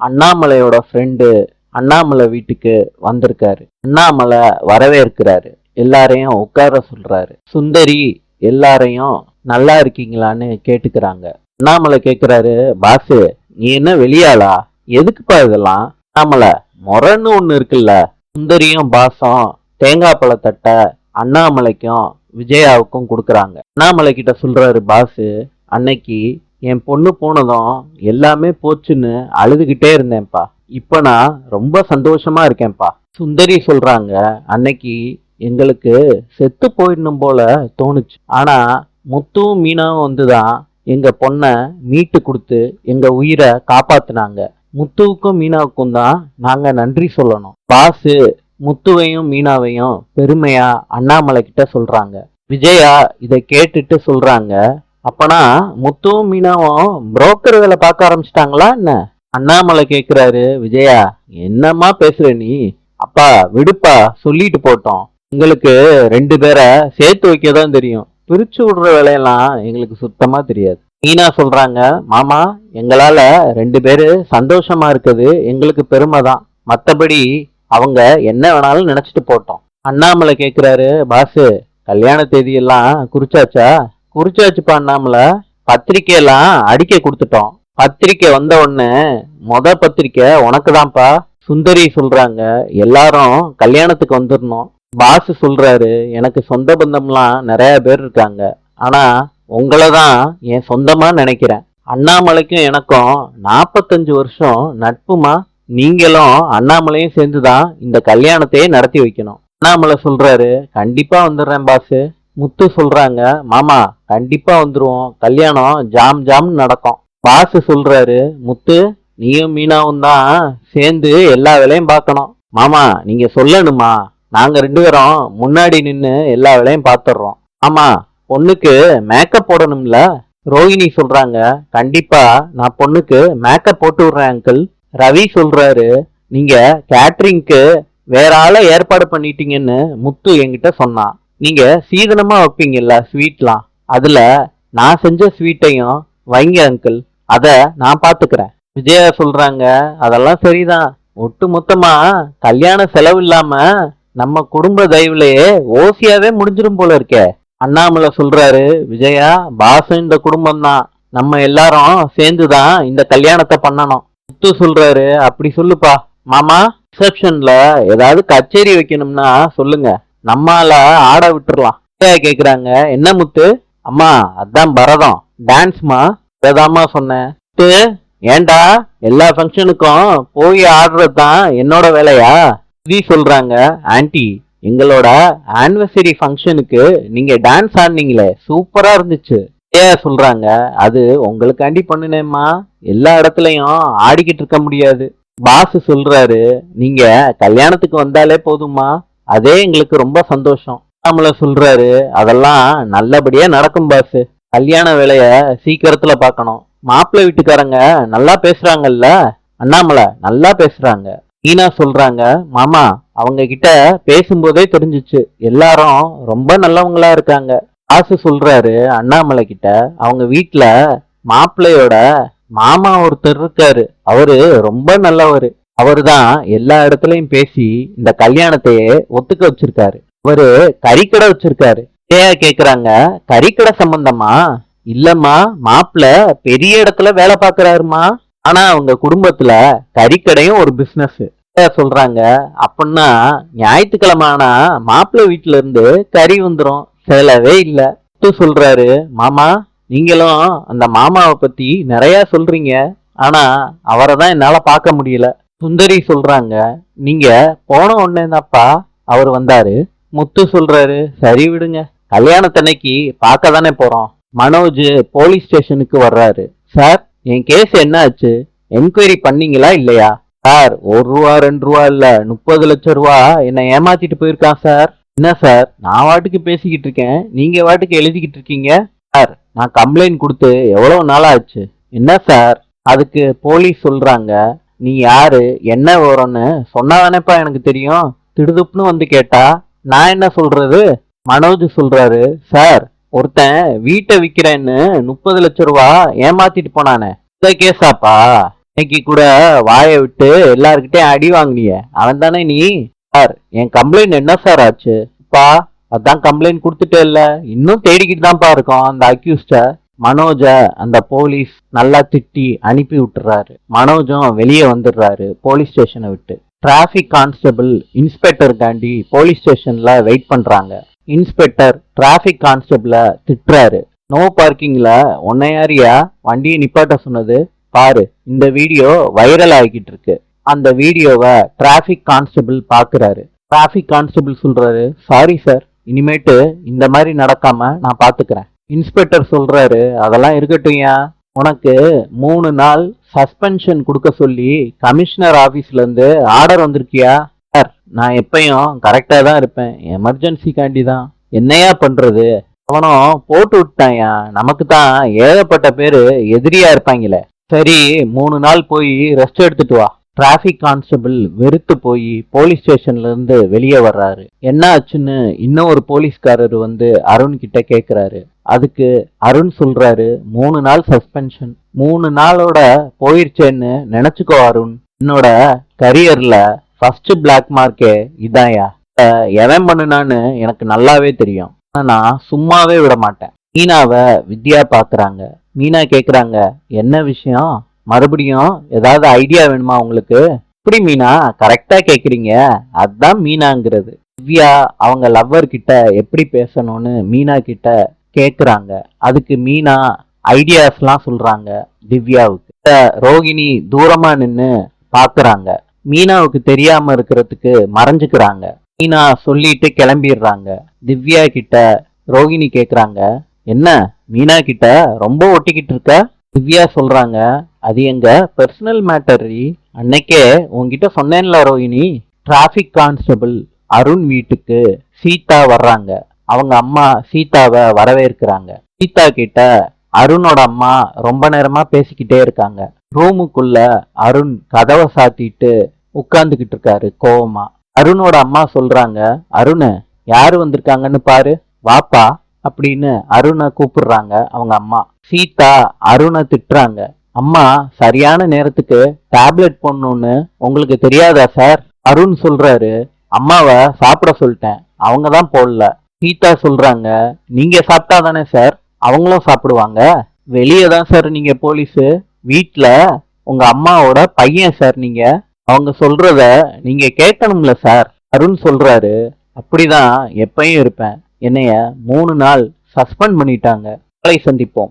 அண்ணாமலையோட friend Annamalai வீட்டுக்கு வந்திருக்காரு. அண்ணாமலை வரவேற்கிறாரு, எல்லாரையும் உட்கார சொல்றாரு. சுந்தரி எல்லாரையும் நல்லா இருக்கீங்களான்னு கேட்டுக்கிறாங்க. அண்ணாமலை கேக்குறாரு, பாசு நீ என்ன வெளியாளா, எதுக்குப்பா இதெல்லாம்? அண்ணாமலை, முறைன்னு ஒண்ணு இருக்குல்ல. சுந்தரியும் பாசம் தேங்காய் பழத்தட்டை அண்ணாமலைக்கும் விஜயாவுக்கும் கொடுக்குறாங்க. அண்ணாமலை கிட்ட சொல்றாரு, பாசு அன்னைக்கு என் பொண்ணு போனதும் எல்லாமே போச்சுன்னு அழுதுகிட்டே இருந்தேன்ப்பா. இப்ப நான் ரொம்ப சந்தோஷமா இருக்கேன்ப்பா. சுந்தரி சொல்றாங்க, அன்னைக்கு எங்களுக்கு செத்து போயிடணும் போல தோணுச்சு. ஆனா முத்துவும் மீனாவும் வந்துதான் எங்க பொண்ண மீட்டு கொடுத்து எங்க உயிரை காப்பாத்துனாங்க. முத்துவுக்கும் மீனாவுக்கும் தான் நாங்க நன்றி சொல்லணும். பாசு முத்துவையும் மீனாவையும் பெருமையா அண்ணாமலை கிட்ட சொல்றாங்க. விஜயா இதை கேட்டுட்டு சொல்றாங்க, அப்பனா முத்துவும் மீனாவும் புரோக்கர் வேலை பார்க்க ஆரம்பிச்சிட்டாங்களா என்ன? அண்ணாமலை கேக்குறாரு, விஜயா என்னம்மா பேசுற நீ? அப்பா விடுப்பா, சொல்லிட்டு போட்டோம். உங்களுக்கு 2 பேரை சேர்த்து வைக்கதான் தெரியும், பிரிச்சு விடுற வேலையெல்லாம் எங்களுக்கு சுத்தமா தெரியாது. மீனா சொல்றாங்க, மாமா எங்களால 2 பேரு சந்தோஷமா இருக்குது எங்களுக்கு பெருமை தான், மத்தபடி அவங்க என்ன வேணாலும் நினைச்சிட்டு போட்டோம். அண்ணாமலை கேக்குறாரு, பாசு கல்யாண தேதியெல்லாம் குறிச்சாச்சா? குறிச்சாச்சுப்பா அண்ணாமலை, பத்திரிக்கையெல்லாம் அடிக்க கொடுத்துட்டோம். பத்திரிக்கை வந்த உடனே பத்திரிக்கை உனக்கு தான்ப்பா. சுந்தரி சொல்றாங்க, எல்லாரும் கல்யாணத்துக்கு வந்துடணும். பாசு சொல்றாரு, எனக்கு சொந்த பந்தம்லாம் நிறைய பேர் இருக்காங்க, ஆனா உங்களை தான் என் சொந்தமா நினைக்கிறேன். அண்ணாமலைக்கும் எனக்கும் 45 வருஷம் நட்புமா. நீங்களும் அண்ணாமலையும் சேர்ந்துதான் இந்த கல்யாணத்தையே நடத்தி வைக்கணும். அண்ணாமலை சொல்றாரு, கண்டிப்பா வந்துடுறேன் பாசு. முத்து சொல்றாங்க, மாமா கண்டிப்பா வந்துருவோம், கல்யாணம் ஜாம் ஜாம் நடக்கும். பாசு சொல்றாரு, முத்து நீயும் மீனாவும் தான் சேர்ந்து எல்லா வேலையும் பார்க்கணும். மாமா நீங்க சொல்லணுமா, நாங்க 2 பேரும் முன்னாடி நின்னு எல்லா வேலையும் பார்த்துடுறோம். ஆமா பொண்ணுக்கு மேக்கப் போடணும்ல. ரோஹிணி சொல்றாங்க, கண்டிப்பா நான் பொண்ணுக்கு மேக்கப் போட்டு விடுறேன் அங்கிள். ரவி சொல்றாரு, நீங்க கேட்டரிங்க்கு வேற ஆளை ஏற்பாடு பண்ணிட்டீங்கன்னு முத்து என்கிட்ட சொன்னான். நீங்க சீதனமா வைப்பீங்கல்ல ஸ்வீட்லாம், அதுல நான் செஞ்ச ஸ்வீட்டையும் வைங்க அங்கிள், அத நான் பாத்துக்கிறேன். விஜயா சொல்றாங்க, அதெல்லாம் சரிதான், ஒட்டு மொத்தமா கல்யாண செலவு இல்லாம நம்ம குடும்ப தயவுலயே ஓசியாவே முடிஞ்சிடும் போல இருக்கே. அண்ணாமலை சொல்றாரு, விஜயா பாசம் இந்த குடும்பம் தான், நம்ம எல்லாரும் சேர்ந்துதான் இந்த கல்யாணத்தை பண்ணணும். முத்து சொல்றாரு, அப்படி சொல்லுப்பா. மாமா ரிசப்ஷன்ல ஏதாவது கச்சேரி வைக்கணும்னா சொல்லுங்க, நம்மால ஆட விட்டுறலாம். கேக்குறாங்க, என்ன முத்து? அம்மா அதான் பரதம் டான்ஸ்மா. இப்பதாம்மா சொன்னேன். ஏண்டா எல்லா ஃபங்க்ஷனுக்கும் போய் ஆடுறது தான் என்னோட வேலையா? சொல்றாங்க, ஆன்டி எங்களோட ஆனிவர்சரி ஃபங்க்ஷனுக்கு நீங்க டான்ஸ் ஆடினீங்களே சூப்பரா இருந்துச்சு. சொல்றாங்க, அது உங்களுக்காண்டி பண்ணுனேம்மா, எல்லா இடத்துலயும் ஆடிக்கிட்டு இருக்க முடியாது. பாசு சொல்றாரு, நீங்க கல்யாணத்துக்கு வந்தாலே போதுமா, அதே எங்களுக்கு ரொம்ப சந்தோஷம். அண்ணாமலை சொல்றாரு, அதெல்லாம் நல்லபடியா நடக்கும் பாசு, கல்யாண வேலைய சீக்கிரத்துல பார்க்கணும். மாப்பிள்ளை வீட்டுக்காரங்க நல்லா பேசுறாங்கல்ல? அண்ணாமலை, நல்லா பேசுறாங்க. மீனா சொல்றாங்க, மாமா அவங்க கிட்ட பேசும்போதே தெரிஞ்சிச்சு எல்லாரும் ரொம்ப நல்லவங்களா இருக்காங்க. பாசு சொல்றாரு அண்ணாமலை கிட்ட, அவங்க வீட்டுல மாப்பிள்ளையோட மாமா ஒருத்தர் இருக்காரு, அவரு ரொம்ப நல்லவரு, அவரு தான் எல்லா இடத்துலயும் பேசி இந்த கல்யாணத்தையே ஒத்துக்க வச்சிருக்காரு. அவரு கறிக்கடை வச்சிருக்காரு. கேக்குறாங்க, கறிக்கடை சம்பந்தமா? இல்லம்மா, மாப்பிள்ள பெரிய இடத்துல வேலை பாக்குறாருமா, ஆனா அவங்க குடும்பத்துல கறிக்கடையும் ஒரு பிசினஸ். சொல்றாங்க, அப்படின்னா ஞாயிற்றுக்கிழமை ஆனா மாப்பிள்ளை வீட்டுல இருந்து கறி வந்துரும், செலவே இல்ல. சொல்றாரு, மாமா நீங்களும் அந்த மாமாவை பத்தி நிறைய சொல்றீங்க, ஆனா அவரை தான் என்னால பார்க்க முடியல. சுந்தரி சொல்றாங்க, நீங்க போன உடனே தான்ப்பா அவர் வந்தாரு. முத்து சொல்றாரு, சரி விடுங்க, கல்யாணத்தன்னைக்கு பார்க்க தானே போறோம். மனோஜ் போலீஸ் ஸ்டேஷனுக்கு வர்றாரு. சார் என் கேஸ் என்ன ஆச்சு, என்கொயரி பண்ணீங்களா இல்லையா? சார் 1 ரூபா 2 ரூபா இல்ல 30 லட்சம் ரூபா என்னை ஏமாத்திட்டு போயிருக்கான் சார். என்ன சார் நான் வாட்டுக்கு பேசிக்கிட்டு இருக்கேன், நீங்க வாட்டுக்கு எழுதிக்கிட்டு இருக்கீங்க? சார் நான் கம்ப்ளைண்ட் கொடுத்து எவ்வளவு நாள் ஆச்சு. என்ன சார்? அதுக்கு போலீஸ் சொல்றாங்க, நீ யாரு என்ன வரும்னு சொன்னாதானேப்பா எனக்கு தெரியும், திடுதுப்புன்னு வந்து கேட்டா நான் என்ன சொல்றது? மனோஜ் சொல்றாரு, சார் ஒருத்தன் வீட்டை விக்கிறேன்னு 30 லட்சம் ரூபா ஏமாத்திட்டு போனானே, இந்த கேஸாப்பா? இன்னைக்கு கூட வாயை விட்டு எல்லார்கிட்டயும் அடி வாங்கினிய அவன் தானே நீ? சார், என் கம்ப்ளைண்ட் என்ன சார் ஆச்சு? பா, அதான் கம்ப்ளைண்ட் கொடுத்துட்டே இல்ல, இன்னும் தேடிக்கிட்டு தான்ப்பா இருக்கோம் அந்த அக்யூஸ்ட. மனோஜ அந்த போலீஸ் நல்லா திட்டி அனுப்பி விட்டுறாரு. மனோஜும் வெளியே வந்துடுறாரு போலீஸ் ஸ்டேஷனை விட்டு. டிராபிக் கான்ஸ்டபிள் இன்ஸ்பெக்டர் காண்டி போலீஸ் ஸ்டேஷன்ல வெயிட் பண்றாங்க. இன்ஸ்பெக்டர் டிராபிக் கான்ஸ்டபிள திட்டுறாரு. நோ பார்க்கிங்ல உன்னை யாரியா வண்டியை நிப்பாட்ட சொன்னது? பாரு, இந்த வீடியோ வைரல் ஆகிக்கிட்டு இருக்கு. அந்த வீடியோவை டிராபிக் கான்ஸ்டபிள் பாக்குறாரு. டிராபிக் கான்ஸ்டபிள் சொல்றாரு, சாரி சார், இனிமேட்டு இந்த மாதிரி நடக்காம நான் பாத்துக்கிறேன். இன்ஸ்பெக்டர் சொல்றாரு, அதெல்லாம் இருக்கட்டும்யா, உனக்கு 3 நாள் சஸ்பென்ஷன் கொடுக்க சொல்லி கமிஷனர் ஆபீஸ்ல இருந்து ஆர்டர் வந்திருக்கியா? சார், நான் எப்பயும் கரெக்டா தான் இருப்பேன், எமர்ஜென்சிக்காண்டி தான். என்னையா பண்றது, அவனும் போட்டு விட்டாயா, நமக்கு தான் ஏகப்பட்ட பேரு எதிரியா இருப்பாங்களே. சரி, 3 நாள் போய் ரெஸ்ட் எடுத்துட்டு வா. டிராபிக் கான்ஸ்டபிள் வெறுத்து போய் போலீஸ் ஸ்டேஷன்ல இருந்து வெளியே வர்றாரு. என்ன ஆச்சுன்னு இன்னும் ஒரு போலீஸ்காரர் வந்து அருண் கிட்ட கேக்குறாரு. அதுக்கு அருண் சொல்றாரு, 3 நாள் சஸ்பென்ஷன், 3 நாளோட போயிருச்சேன்னு நினைச்சுக்கோ அருண். என்னோட கரியர்ல ஃபர்ஸ்ட் பிளாக் மார்க்கே இதாயா. எவன் பண்ணுனான்னு எனக்கு நல்லாவே தெரியும். ஆனா நான் சும்மாவே விட மாட்டேன். மீனாவை வித்யா பாக்குறாங்க. மீனா கேக்குறாங்க, என்ன விஷயம்? மறுபடியும் ஏதாவது ஐடியா வேணுமா உங்களுக்கு? இப்படி மீனா கரெக்டா கேக்குறீங்க, அதுதான் மீனாங்கிறது. திவ்யா அவங்க லவ்வர் கிட்ட எப்படி பேசணும்னு மீனா கிட்ட கேக்குறாங்க. அதுக்கு மீனா ஐடியாஸ்லாம் சொல்றாங்க திவ்யாவுக்கு. ரோகிணி தூரமா நின்னு பாக்குறாங்க. மீனாவுக்கு தெரியாம இருக்கிறதுக்கு மறைஞ்சுக்கிறாங்க. மீனா சொல்லிட்டு கிளம்பிடுறாங்க. திவ்யா கிட்ட ரோகிணி கேக்குறாங்க, என்ன மீனா கிட்ட ரொம்ப ஒட்டிக்கிட்டு இருக்க? திவ்யா சொல்றாங்க, அது எங்க பர்சனல் மேட்டர். அன்னைக்கே உன்கிட்ட சொன்னேன்ல ரோகிணி. டிராபிக் கான்ஸ்டபிள் அருண் வீட்டுக்கு சீதா வர்றாங்க. அவங்க அம்மா சீதாவை வரவேற்கிறாங்க. சீதா கிட்ட அருணோட அம்மா ரொம்ப நேரமா பேசிக்கிட்டே இருக்காங்க. ரூமுக்குள்ள அருண் கதவை சாத்திட்டு உட்கார்ந்துகிட்டு இருக்காரு கோவமா. அருணோட அம்மா சொல்றாங்க, அருண் யாரு வந்திருக்காங்கன்னு பாரு, வாப்பா அப்படின்னு அருணை கூப்பிடுறாங்க அவங்க அம்மா. சீதா அருணை திட்டுறாங்க. அம்மா சரியான நேரத்துக்கு டேப்லெட் போடணும்னு உங்களுக்கு தெரியாதா சார்? அருண் சொல்றாரு, அம்மாவை சாப்பிட சொல்லிட்டேன், அவங்க தான் போடல. சீதா சொல்றாங்க, நீங்க சாப்பிட்டா தானே சார் அவங்களும் சாப்பிடுவாங்க? வெளியே தான் சார் நீங்க போலீஸு, வீட்டுல உங்க அம்மாவோட பையன் சார் நீங்க, அவங்க சொல்றத நீங்க கேட்கணும்ல சார். அருண் சொல்றாரு, அப்படிதான் எப்பயும் இருப்பேன், என்னைய 3 நாள் சஸ்பெண்ட் பண்ணிட்டாங்க. நாளை சந்திப்போம்.